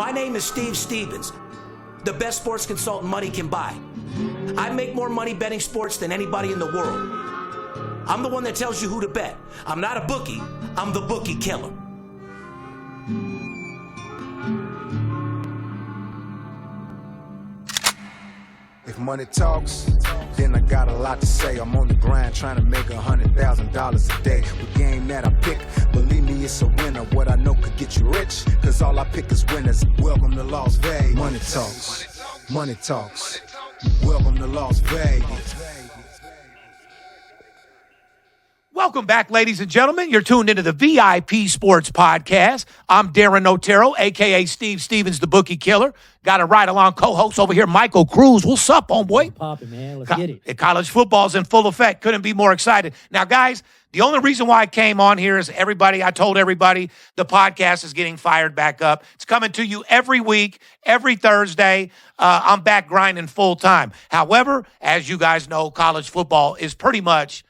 My name is Steve Stevens, the best sports consultant money can buy. I make more money betting sports than anybody in the world. I'm the one that tells you who to bet. I'm not a bookie, I'm the bookie killer. If money talks, then I got a lot to say. I'm on the grind trying to make $100,000 a day. With game that I pick, believe me, it's a winner. What I know could get you rich, cause all I pick is winners. Welcome to Las Vegas. Money talks, money talks. Welcome to Las Vegas. Welcome back, ladies and gentlemen. You're tuned into the VIP Sports Podcast. I'm Darren Otero, a.k.a. Steve Stevens, the Bookie Killer. Got a ride-along co-host over here, Michael Cruz. What's up, homeboy? Popping, man. Let's get it. College football's in full effect. Couldn't be more excited. Now, guys, the only reason why I came on here is I told everybody the podcast is getting fired back up. It's coming to you every week, every Thursday. I'm back grinding full time. However, as you guys know, college football is pretty much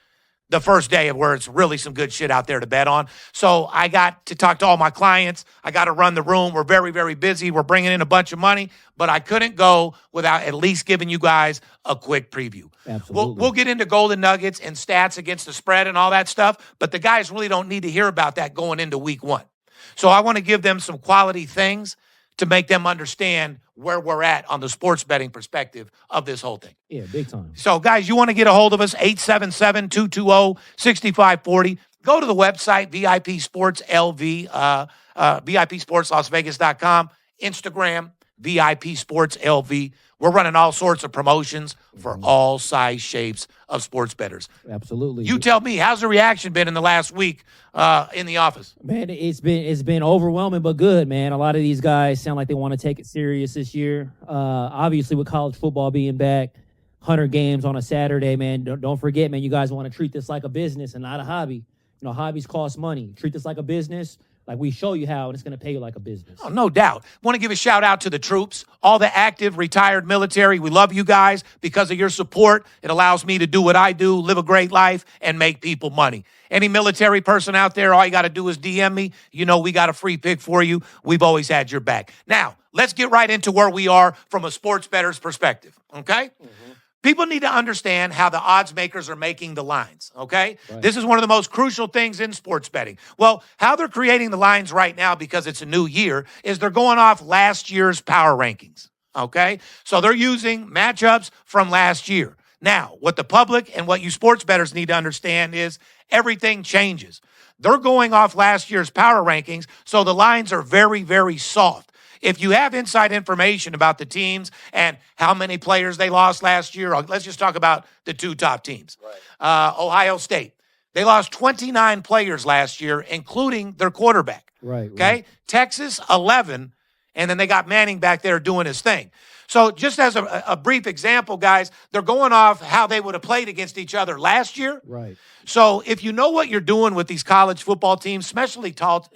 the first day of where it's really some good shit out there to bet on. So I got to talk to all my clients. I got to run the room. We're very, very busy. We're bringing in a bunch of money, but I couldn't go without at least giving you guys a quick preview. Absolutely. We'll get into golden nuggets and stats against the spread and all that stuff, but the guys really don't need to hear about that going into week one. So I want to give them some quality things to make them understand where we're at on the sports betting perspective of this whole thing. Yeah, big time. So, guys, you want to get a hold of us, 877-220-6540. Go to the website, VIP Sports LV, VIPSportsLasVegas.com, Instagram, VIP Sports LV. We're running all sorts of promotions for all size shapes of sports bettors. Absolutely. You tell me, how's the reaction been in the last week in the office? Man, it's been overwhelming, but good, man. A lot of these guys sound like they want to take it serious this year. Obviously, with college football being back, 100 games on a Saturday, man. Don't forget, man, you guys want to treat this like a business and not a hobby. You know, hobbies cost money. Treat this like a business. Like, we show you how, and it's going to pay you like a business. Oh, no doubt. Want to give a shout out to the troops, all the active, retired military. We love you guys. Because of your support, it allows me to do what I do, live a great life, and make people money. Any military person out there, all you got to do is DM me. You know we got a free pick for you. We've always had your back. Now, let's get right into where we are from a sports bettor's perspective, okay? Mm-hmm. People need to understand how the odds makers are making the lines, okay? Right. This is one of the most crucial things in sports betting. Well, how they're creating the lines right now, because it's a new year, is they're going off last year's power rankings, okay? So they're using matchups from last year. Now, what the public and what you sports bettors need to understand is everything changes. They're going off last year's power rankings, so the lines are very, very soft. If you have inside information about the teams and how many players they lost last year, let's just talk about the two top teams. Right. Ohio State, they lost 29 players last year, including their quarterback. Right. Okay. Right. Texas, 11, and then they got Manning back there doing his thing. So just as a brief example, guys, they're going off how they would have played against each other last year. Right. So if you know what you're doing with these college football teams, especially top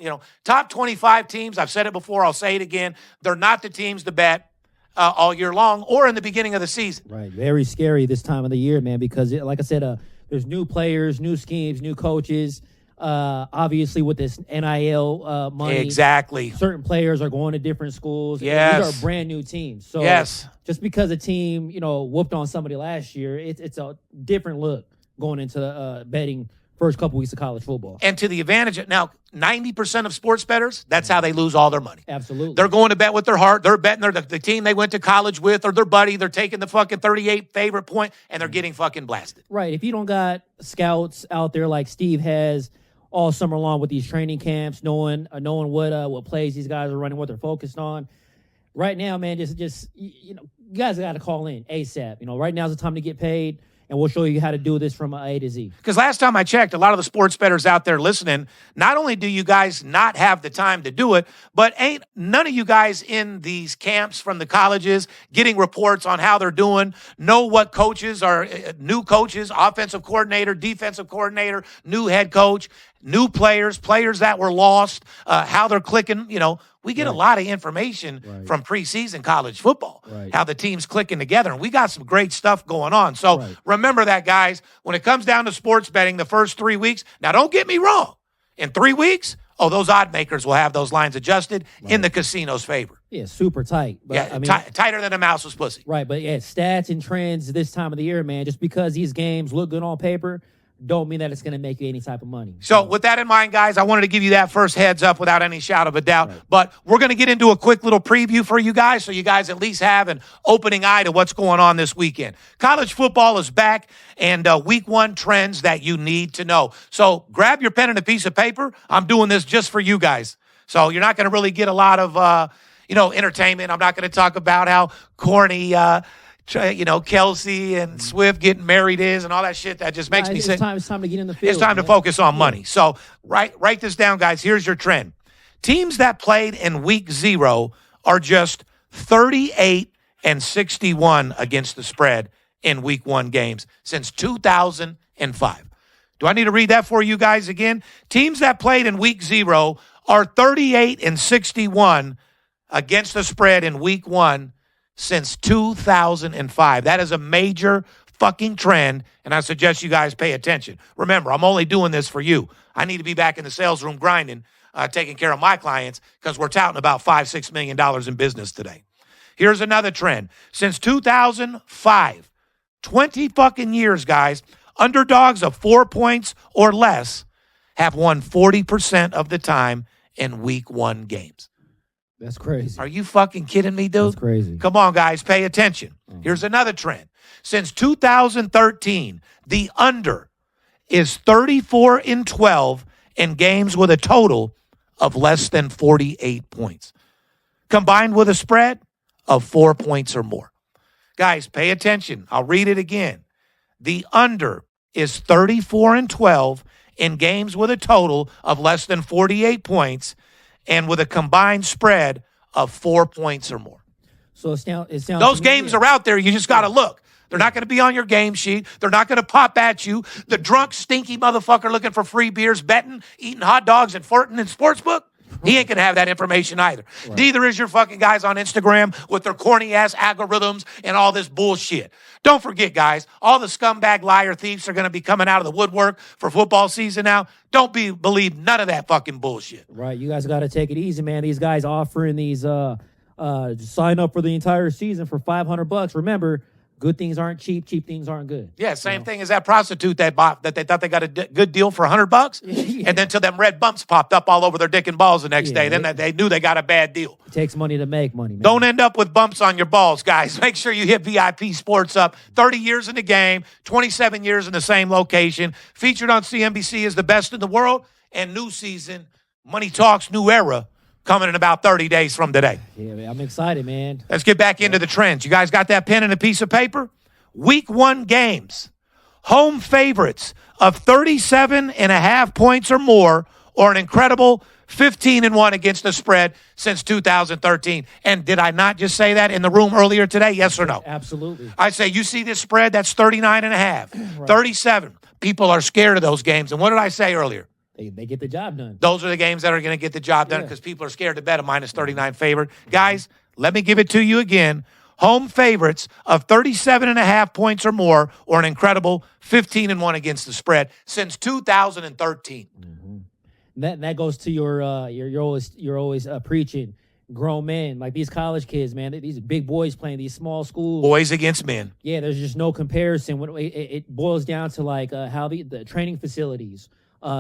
25 teams, I've said it before, I'll say it again, they're not the teams to bet all year long or in the beginning of the season. Right. Very scary this time of the year, man, because like I said, there's new players, new schemes, new coaches. Obviously, with this NIL money, exactly, certain players are going to different schools. Yes, these are brand new teams. So yes, just because a team whooped on somebody last year, it's a different look going into betting first couple weeks of college football. And to the advantage of now, 90% of sports bettors, that's how they lose all their money. Absolutely, they're going to bet with their heart. They're betting the team they went to college with or their buddy. They're taking the fucking 38 favorite point, and they're getting fucking blasted. Right. If you don't got scouts out there like Steve has all summer long with these training camps, knowing what plays these guys are running, what they're focused on. Right now, man, just you guys got to call in ASAP. Right now's the time to get paid, and we'll show you how to do this from A to Z. Because last time I checked, a lot of the sports bettors out there listening, not only do you guys not have the time to do it, but ain't none of you guys in these camps from the colleges getting reports on how they're doing, know what coaches are, new coaches, offensive coordinator, defensive coordinator, new head coach, new players that were lost, how they're clicking. We get a lot of information from preseason college football, how the team's clicking together. And we got some great stuff going on. So remember that, guys, when it comes down to sports betting the first 3 weeks, now don't get me wrong. In 3 weeks, Oh, those odd makers will have those lines adjusted in the casino's favor. Yeah, super tight. But, Yeah, I mean, tighter than a mouse's pussy. right, but yeah, stats and trends this time of the year, man, just because these games look good on paper don't mean that it's going to make you any type of money. So with that in mind, guys, I wanted to give you that first heads up without any shadow of a doubt. Right. But we're going to get into a quick little preview for you guys so you guys at least have an opening eye to what's going on this weekend. College football is back, and week one trends that you need to know. So grab your pen and a piece of paper. I'm doing this just for you guys. So you're not going to really get a lot of, entertainment. I'm not going to talk about how corny Kelsey and Swift getting married is and all that shit that just makes me sick. It's time to get in the field. It's time to focus on money. So write this down, guys. Here's your trend. Teams that played in week 0 are just 38-61 against the spread in week 1 games since 2005. Do I need to read that for you guys again? Teams that played in week 0 are 38-61 against the spread in week 1 since 2005. That is a major fucking trend, and I suggest you guys pay attention. Remember, I'm only doing this for you. I need to be back in the sales room grinding, taking care of my clients because we're touting about $5-6 million in business today. Here's another trend. Since 2005, 20 fucking years, guys, underdogs of 4 points or less have won 40% of the time in week 1 games. That's crazy. Are you fucking kidding me, dude? That's crazy. Come on, guys, pay attention. Here's another trend. Since 2013, the under is 34-12 in games with a total of less than 48 points, combined with a spread of 4 points or more. Guys, pay attention. I'll read it again. The under is 34-12 in games with a total of less than 48 points, and with a combined spread of 4 points or more. So it sounds those games are out there. You just got to look. They're not going to be on your game sheet. They're not going to pop at you. The drunk, stinky motherfucker looking for free beers, betting, eating hot dogs, and flirting in sportsbook, he ain't going to have that information either. Right. Neither is your fucking guys on Instagram with their corny-ass algorithms and all this bullshit. Don't forget, guys, all the scumbag liar thieves are going to be coming out of the woodwork for football season now. Don't believe none of that fucking bullshit. Right. You guys got to take it easy, man. These guys offering these sign up for the entire season for $500. Remember, good things aren't cheap. Cheap things aren't good. Yeah, same thing as that prostitute that they thought they got a good deal for $100, yeah. And then till them red bumps popped up all over their dick and balls the next day. Then they knew they got a bad deal. It takes money to make money, man. Don't end up with bumps on your balls, guys. Make sure you hit VIP Sports Up. 30 years in the game, 27 years in the same location. Featured on CNBC as the best in the world. And new season, Money Talks, New Era, coming in about 30 days from today. Yeah, man, I'm excited, man. Let's get back into the trends. You guys got that pen and a piece of paper? Week 1 games. Home favorites of 37.5 points or more, or an incredible 15-1 against the spread since 2013. And did I not just say that in the room earlier today? Yes or no? Absolutely. I say, you see this spread? That's 39.5, right. 37. People are scared of those games. And what did I say earlier? They get the job done. Those are the games that are going to get the job done because people are scared to bet a minus 39 favorite. Guys, let me give it to you again. Home favorites of 37.5 points or more, or an incredible 15-1 against the spread since 2013. Mm-hmm. That goes to you're always preaching grown men, like these college kids, man. These big boys playing these small schools. Boys against men. Yeah, there's just no comparison. When it boils down to like how the training facilities.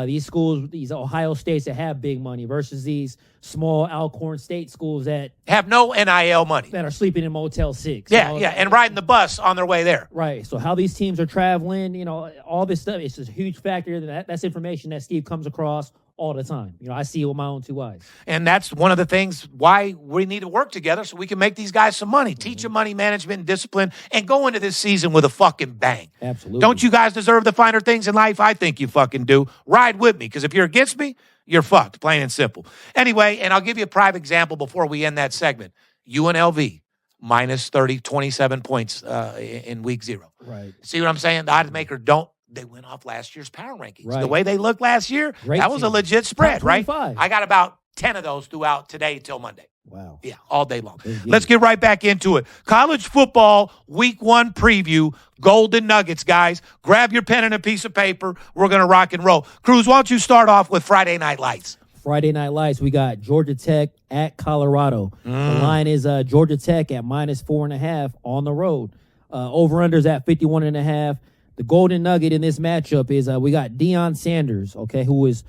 These schools, these Ohio States that have big money versus these small Alcorn State schools that have no NIL money, that are sleeping in Motel 6. Yeah, and riding the bus on their way there. Right. So how these teams are traveling, all this stuff, it's just a huge factor. That's information that Steve comes across all the time. I see it with my own 2 eyes. And that's one of the things why we need to work together so we can make these guys some money, teach them money management and discipline, and go into this season with a fucking bang. Absolutely. Don't you guys deserve the finer things in life? I think you fucking do. Ride with me, because if you're against me, you're fucked, plain and simple. Anyway, and I'll give you a prime example before we end that segment. UNLV, minus 27 points in week 0. Right. See what I'm saying? The odds maker they went off last year's power rankings. Right. The way they looked last year, that was a legit spread, right? I got about 10 of those throughout today till Monday. Wow. Yeah, all day long. Let's get right back into it. College football week 1 preview, Golden Nuggets, guys. Grab your pen and a piece of paper. We're going to rock and roll. Cruz, why don't you start off with Friday Night Lights? Friday Night Lights, we got Georgia Tech at Colorado. The line is Georgia Tech at -4.5 on the road. Over-unders at 51.5. The golden nugget in this matchup is we got Deion Sanders, okay, who is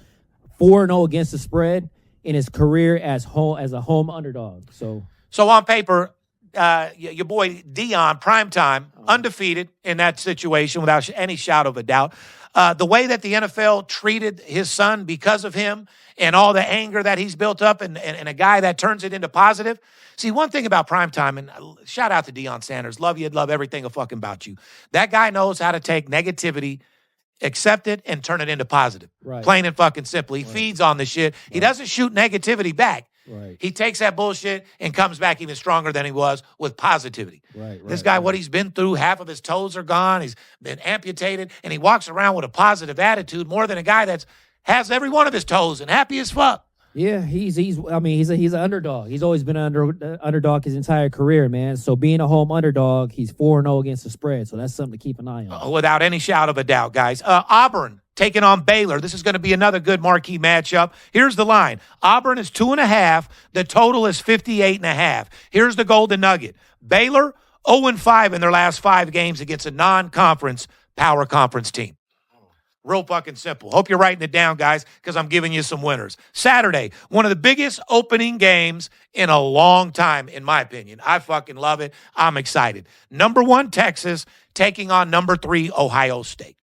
4-0 against the spread in his career as a home underdog. So on paper, your boy Deion, primetime, undefeated in that situation without any shadow of a doubt. The way that the NFL treated his son because of him and all the anger that he's built up and a guy that turns it into positive. See, one thing about primetime, and shout out to Deion Sanders. Love you, love everything fucking about you. That guy knows how to take negativity, accept it, and turn it into positive. Right. Plain and fucking simple. He feeds on the shit. He doesn't shoot negativity back. Right. He takes that bullshit and comes back even stronger than he was with positivity. This guy, what he's been through, half of his toes are gone. He's been amputated, and he walks around with a positive attitude more than a guy that has every one of his toes and happy as fuck. Yeah, he's an underdog. He's always been an underdog his entire career, man. So being a home underdog, he's 4-0 against the spread. So that's something to keep an eye on. Without any shadow of a doubt, guys. Auburn taking on Baylor. This is going to be another good marquee matchup. Here's the line. Auburn is 2.5. The total is 58.5. Here's the golden nugget. Baylor 0-5 in their last 5 games against a non-conference power conference team. Real fucking simple. Hope you're writing it down, guys, because I'm giving you some winners. Saturday, one of the biggest opening games in a long time, in my opinion. I fucking love it. I'm excited. Number 1, Texas, taking on number 3, Ohio State.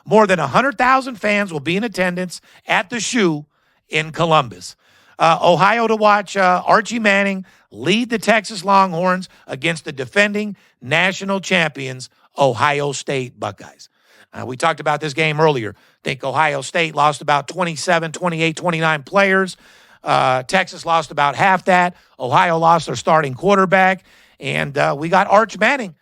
More than 100,000 fans will be in attendance at the Shoe in Columbus. Ohio to watch Archie Manning lead the Texas Longhorns against the defending national champions, Ohio State Buckeyes. We talked about this game earlier. I think Ohio State lost about 27, 28, 29 players. Texas lost about half that. Ohio lost their starting quarterback. And we got Arch Manning.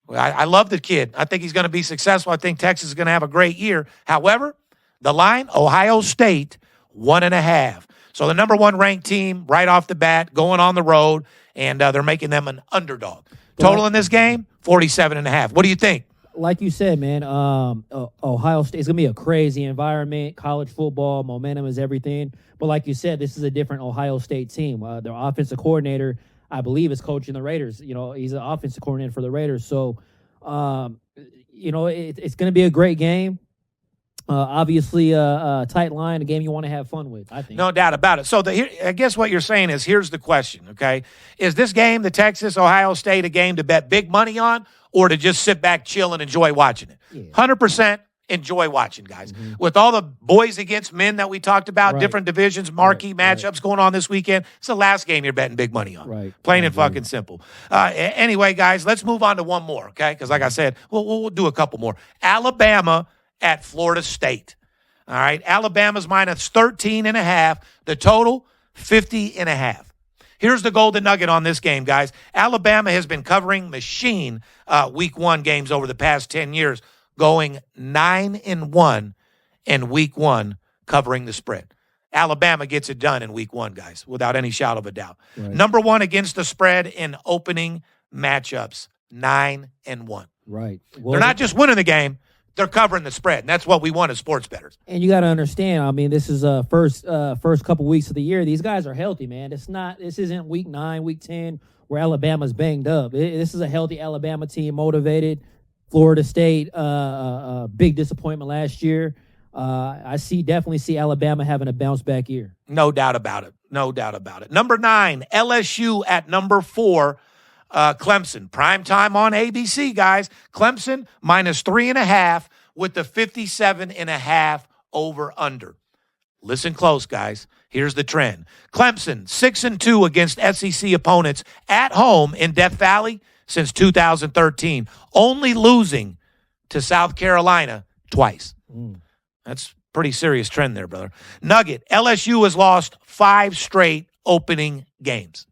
I love the kid. I think he's going to be successful. I think Texas is going to have a great year. However, the line, Ohio State, 1.5. So the number 1 ranked team right off the bat going on the road, and they're making them an underdog. Total in this game, 47.5. What do you think? Like you said, man, Ohio State is going to be a crazy environment. College football, momentum is everything. But like you said, this is a different Ohio State team. Their offensive coordinator, I believe, is coaching the Raiders. You know, he's an offensive coordinator for the Raiders. So, it's going to be a great game. Obviously, a tight line, a game you want to have fun with, I think. No doubt about it. So I guess what you're saying is, here's the question, okay? Is this game, the Texas-Ohio State, a game to bet big money on, or to just sit back, chill, and enjoy watching it? Yeah. 100% enjoy watching, guys. Mm-hmm. With all the boys against men that we talked about, different divisions, marquee matchups going on this weekend, it's the last game you're betting big money on. Right. Plain and fucking simple. Anyway, guys, let's move on to one more, okay? Because like I said, we'll do a couple more. Alabama at Florida State. All right, Alabama's -13.5. The total, 50.5. Here's the golden nugget on this game, guys. Alabama has been covering machine week 1 games over the past 10 years, going 9-1 in week 1 covering the spread. Alabama gets it done in week 1, guys, without any shadow of a doubt. Right. Number 1 against the spread in opening matchups, 9-1. Right. Well, they're not just winning the game, they're covering the spread, and that's what we want as sports bettors. And you got to understand, I mean, this is first couple weeks of the year. These guys are healthy, man. This isn't week 9, week 10 where Alabama's banged up. This is a healthy Alabama team, motivated. Florida State, big disappointment last year. I definitely see Alabama having a bounce back year. No doubt about it. No doubt about it. Number 9, LSU at number 4. Clemson, primetime on ABC, guys. Clemson -3.5 with the 57.5 over-under. Listen close, guys. Here's the trend. Clemson, 6-2 against SEC opponents at home in Death Valley since 2013, only losing to South Carolina twice. That's pretty serious trend there, brother. Nugget, LSU has lost 5 straight opening games.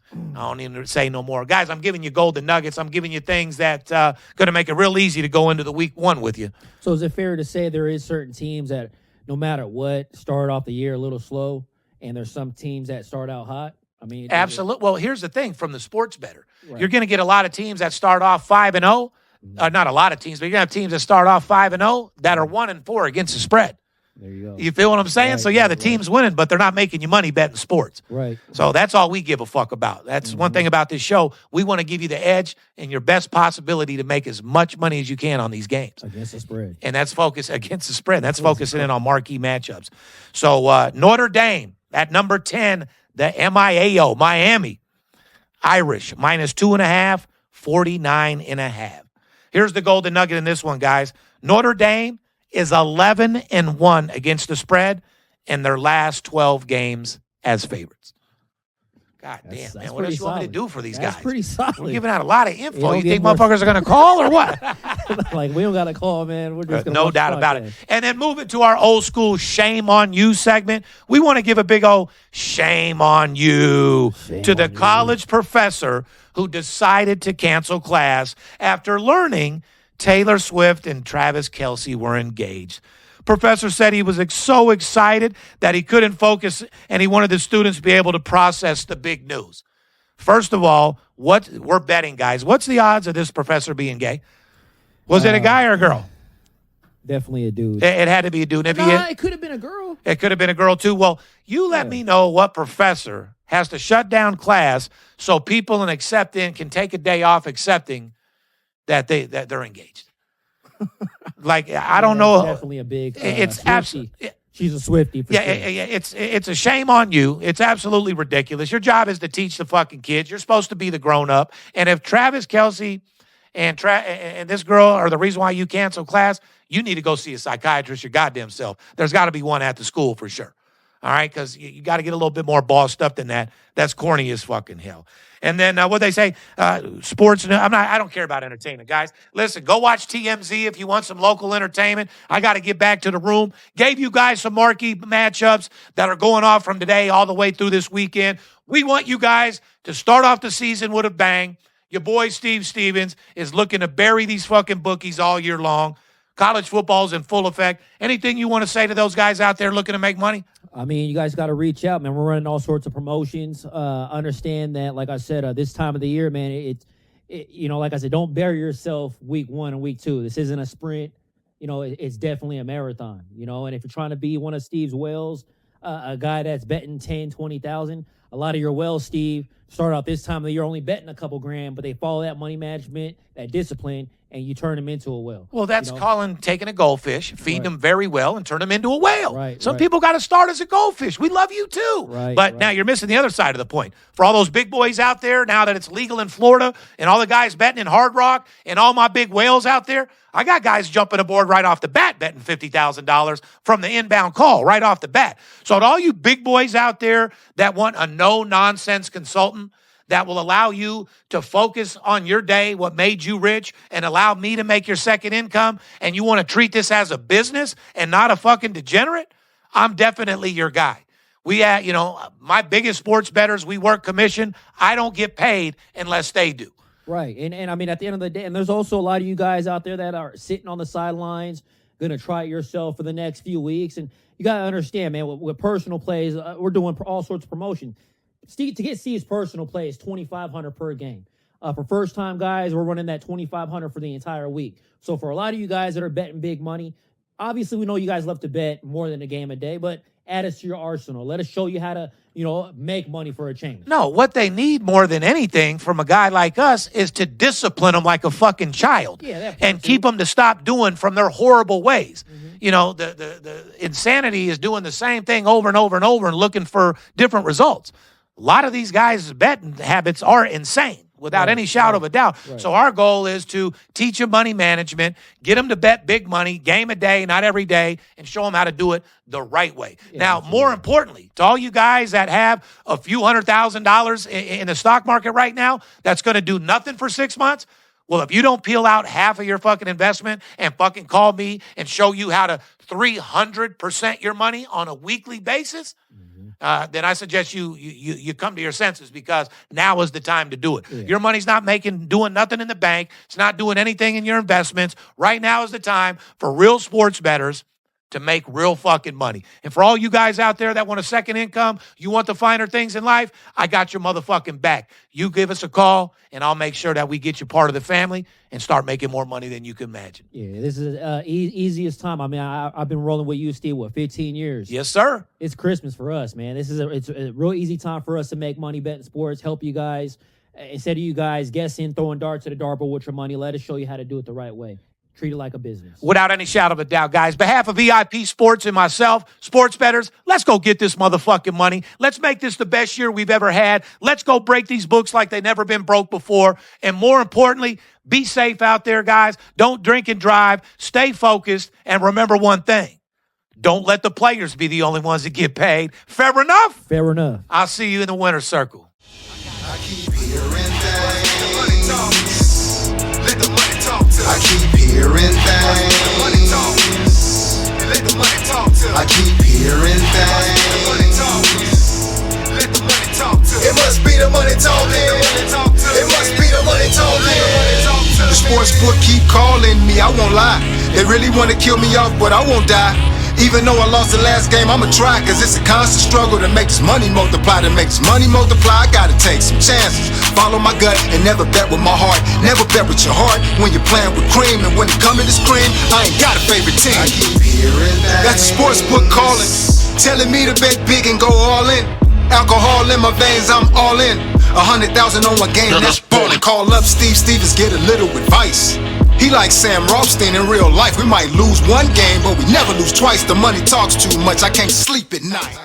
I don't even say no more. Guys, I'm giving you golden nuggets. I'm giving you things that going to make it real easy to go into the week 1 with you. So is it fair to say there is certain teams that, no matter what, start off the year a little slow, and there's some teams that start out hot? I mean, absolutely. Well, here's the thing from the sports bettor. Right. You're going to get a lot of teams that start off 5-0. Not a lot of teams, but you're going to have teams that start off 5-0 that are 1-4 against the spread. There you go. You feel what I'm saying? Right, So, yeah, the right. team's winning, but they're not making you money betting sports. Right. So that's all we give a fuck about. That's one thing about this show. We want to give you the edge and your best possibility to make as much money as you can on these games. Against the spread. And that's focus against the spread. That's focusing in on marquee matchups. So Notre Dame at number 10, the MIAO, Miami, Irish, minus 2.5, 49.5. Here's the golden nugget in this one, guys. Notre Dame is 11-1 against the spread in their last 12 games as favorites. God damn, man. What else you want me to do for these guys? That's pretty solid. We're giving out a lot of info. You get think more- motherfuckers are going to call or what? Like, we don't got to call, man. We're just gonna No watch doubt the about it. podcast. And then moving to our old school shame on you segment, we want to give a big old shame on you to the college professor who decided to cancel class after learning Taylor Swift and Travis Kelce were engaged. Professor said he was so excited that he couldn't focus and he wanted the students to be able to process the big news. First of all, we're betting, guys. What's the odds of this professor being gay? Was it a guy or a girl? Definitely a dude. It had to be a dude. If It could have been a girl. it could have been a girl too. Well, you let me know what professor has to shut down class so people can take a day off accepting that they're engaged. Like, I don't know. Definitely a big. It's Swiftie. absolutely. She's a Swiftie. For Yeah, sure. yeah, it's a shame on you. It's absolutely ridiculous. Your job is to teach the fucking kids. You're supposed to be the grown up. And if Travis Kelce and this girl are the reason why you cancel class, you need to go see a psychiatrist your goddamn self. There's got to be one at the school for sure. All right, because you got to get a little bit more bossed up than that. That's corny as fucking hell. And then what they say, sports. I don't care about entertainment, guys. Listen, go watch TMZ if you want some local entertainment. I got to get back to the room. Gave you guys some marquee matchups that are going off from today all the way through this weekend. We want you guys to start off the season with a bang. Your boy Steve Stevens is looking to bury these fucking bookies all year long. College football's in full effect. Anything you want to say to those guys out there looking to make money? I mean, you guys got to reach out, man. We're running all sorts of promotions. Understand that, like I said, this time of the year, man, like I said, don't bury yourself week 1 and week 2. This isn't a sprint. It's definitely a marathon, and if you're trying to be one of Steve's whales, a guy that's betting 10, 20,000, a lot of your whales, Steve, start out this time of the year only betting a couple grand, but they follow that money management, that discipline, and you turn them into a whale. Well, that's taking a goldfish, feed them very well, and turn them into a whale. Right, Some right. people got to start as a goldfish. We love you too. Right, but right. now you're missing the other side of the point. For all those big boys out there, now that it's legal in Florida, and all the guys betting in Hard Rock, and all my big whales out there, I got guys jumping aboard right off the bat, betting $50,000 from the inbound call right off the bat. So to all you big boys out there that want a no-nonsense consultant that will allow you to focus on your day, what made you rich, and allow me to make your second income, and you want to treat this as a business and not a fucking degenerate, I'm definitely your guy. My biggest sports bettors, we work commission. I don't get paid unless they do. Right. And I mean, at the end of the day, and there's also a lot of you guys out there that are sitting on the sidelines, going to try it yourself for the next few weeks. And you got to understand, man, with personal plays, we're doing all sorts of promotion. Steve, to get Steve's personal play is $2,500 per game. For first-time guys, we're running that $2,500 for the entire week. So for a lot of you guys that are betting big money, obviously we know you guys love to bet more than a game a day, but add us to your arsenal. Let us show you how to, make money for a change. No, what they need more than anything from a guy like us is to discipline them like a fucking child. Yeah, that and keep them to stop doing from their horrible ways. The insanity is doing the same thing over and over and over and looking for different results. A lot of these guys' betting habits are insane, without any shadow of a doubt. Right. So our goal is to teach them money management, get them to bet big money, game a day, not every day, and show them how to do it the right way. Yeah, now, absolutely. more importantly, to all you guys that have a few $100,000 in the stock market right now, that's going to do nothing for 6 months. Well, if you don't peel out half of your fucking investment and fucking call me and show you how to 300% your money on a weekly basis, then I suggest you come to your senses, because now is the time to do it. Yeah. Your money's not doing nothing in the bank. It's not doing anything in your investments. Right now is the time for real sports bettors to make real fucking money. And for all you guys out there that want a second income, you want the finer things in life, I got your motherfucking back. You give us a call, and I'll make sure that we get you part of the family and start making more money than you can imagine. Yeah, this is easiest time. I mean, I've been rolling with you, Steve, 15 years? Yes, sir. It's Christmas for us, man. It's a real easy time for us to make money betting sports, help you guys. Instead of you guys guessing, throwing darts at a dartboard with your money, let us show you how to do it the right way. Treat it like a business. Without any shadow of a doubt, guys. Behalf of VIP Sports and myself, sports bettors, let's go get this motherfucking money. Let's make this the best year we've ever had. Let's go break these books like they've never been broke before. And more importantly, be safe out there, guys. Don't drink and drive. Stay focused. And remember one thing. Don't let the players be the only ones that get paid. Fair enough? Fair enough. I'll see you in the winner's circle. I keep hearing things. Let the money talk to me. I keep hearing things. Let the money talk to me. I keep hearing things. Let the money talk to me. It must be the money talking. It must be the money talking. The sports book keep calling me, I won't lie. They really want to kill me off, but I won't die. Even though I lost the last game, I'ma try. Cause it's a constant struggle to make this money multiply. To make this money multiply, I gotta take some chances. Follow my gut and never bet with my heart. Never bet with your heart when you're playing with cream. And when it comes to scream, I ain't got a favorite team. I keep hearing that. That's the sports book calling, telling me to bet big and go all in. Alcohol in my veins, I'm all in. 100,000 on one game, that's ballin'. Call up Steve Stevens, get a little advice. He like Sam Rothstein in real life. We might lose one game, but we never lose twice. The money talks too much, I can't sleep at night.